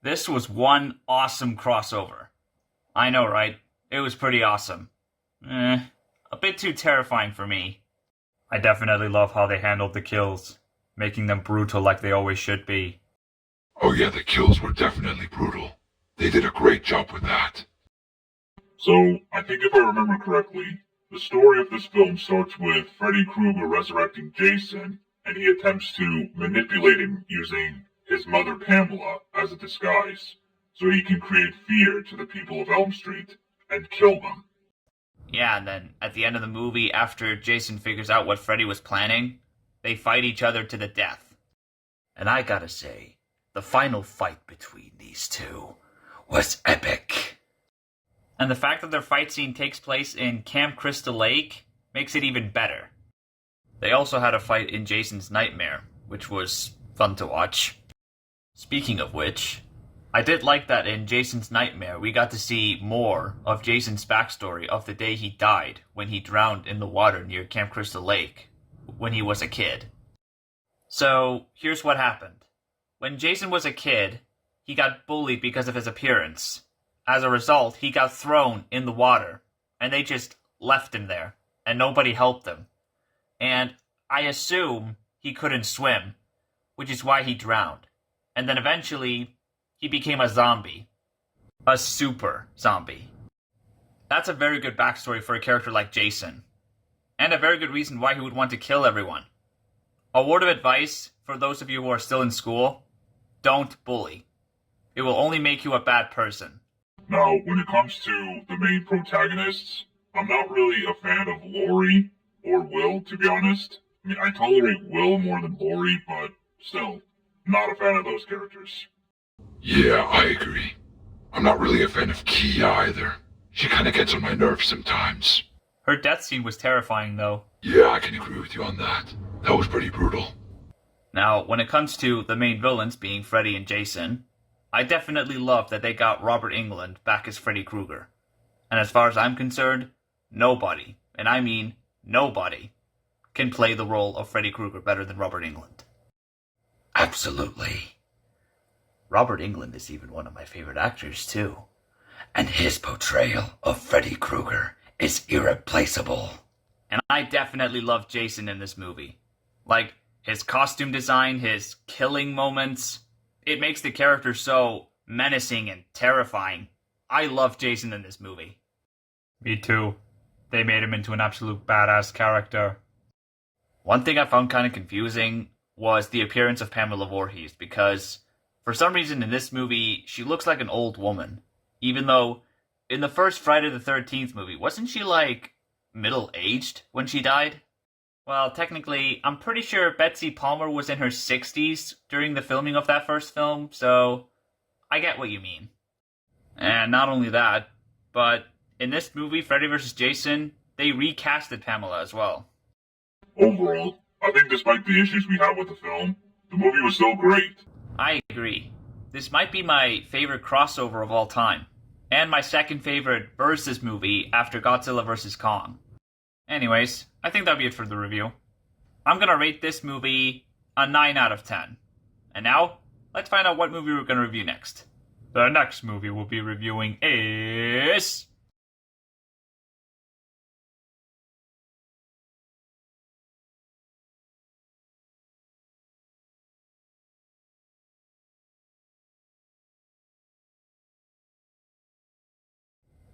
This was one awesome crossover. I know, right? It was pretty awesome. A bit too terrifying for me. I definitely love how they handled the kills, making them brutal like they always should be. Oh yeah, the kills were definitely brutal. They did a great job with that. So, I think if I remember correctly, the story of this film starts with Freddy Krueger resurrecting Jason, and he attempts to manipulate him using his mother Pamela as a disguise, so he can create fear to the people of Elm Street and kill them. Yeah, and then at the end of the movie, after Jason figures out what Freddy was planning, they fight each other to the death. And I gotta say, the final fight between these two was epic. And the fact that their fight scene takes place in Camp Crystal Lake makes it even better. They also had a fight in Jason's Nightmare, which was fun to watch. Speaking of which, I did like that in Jason's Nightmare we got to see more of Jason's backstory of the day he died when he drowned in the water near Camp Crystal Lake when he was a kid. So, here's what happened. When Jason was a kid, he got bullied because of his appearance. As a result, he got thrown in the water, and they just left him there, and nobody helped him. And I assume he couldn't swim, which is why he drowned. And then eventually, he became a zombie. A super zombie. That's a very good backstory for a character like Jason. And a very good reason why he would want to kill everyone. A word of advice for those of you who are still in school: don't bully. It will only make you a bad person. Now, when it comes to the main protagonists, I'm not really a fan of Laurie or Will, to be honest. I mean, I tolerate Will more than Laurie, but still, not a fan of those characters. Yeah, I agree. I'm not really a fan of Kia either. She kinda gets on my nerves sometimes. Her death scene was terrifying, though. Yeah, I can agree with you on that. That was pretty brutal. Now, when it comes to the main villains being Freddy and Jason, I definitely love that they got Robert Englund back as Freddy Krueger. And as far as I'm concerned, nobody, and I mean nobody, can play the role of Freddy Krueger better than Robert Englund. Absolutely. Robert Englund is even one of my favorite actors, too. And his portrayal of Freddy Krueger is irreplaceable. And I definitely love Jason in this movie. Like, his costume design, his killing moments, it makes the character so menacing and terrifying. I love Jason in this movie. Me too. They made him into an absolute badass character. One thing I found kind of confusing was the appearance of Pamela Voorhees, because for some reason in this movie, she looks like an old woman. Even though, in the first Friday the 13th movie, wasn't she like middle-aged when she died? Well, technically, I'm pretty sure Betsy Palmer was in her 60s during the filming of that first film, so I get what you mean. And not only that, but in this movie, Freddy vs. Jason, they recasted Pamela as well. Overall, I think despite the issues we have with the film, the movie was still great. I agree. This might be my favorite crossover of all time, and my second favorite versus movie after Godzilla vs. Kong. Anyways, I think that'll be it for the review. I'm gonna rate this movie a 9 out of 10. And now, let's find out what movie we're gonna review next. The next movie we'll be reviewing is...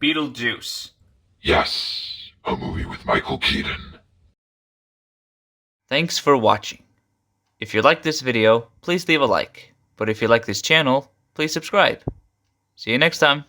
Beetlejuice. Yes, a movie with Michael Keaton. Thanks for watching. If you like this video, please leave a like. But if you like this channel, please subscribe. See you next time.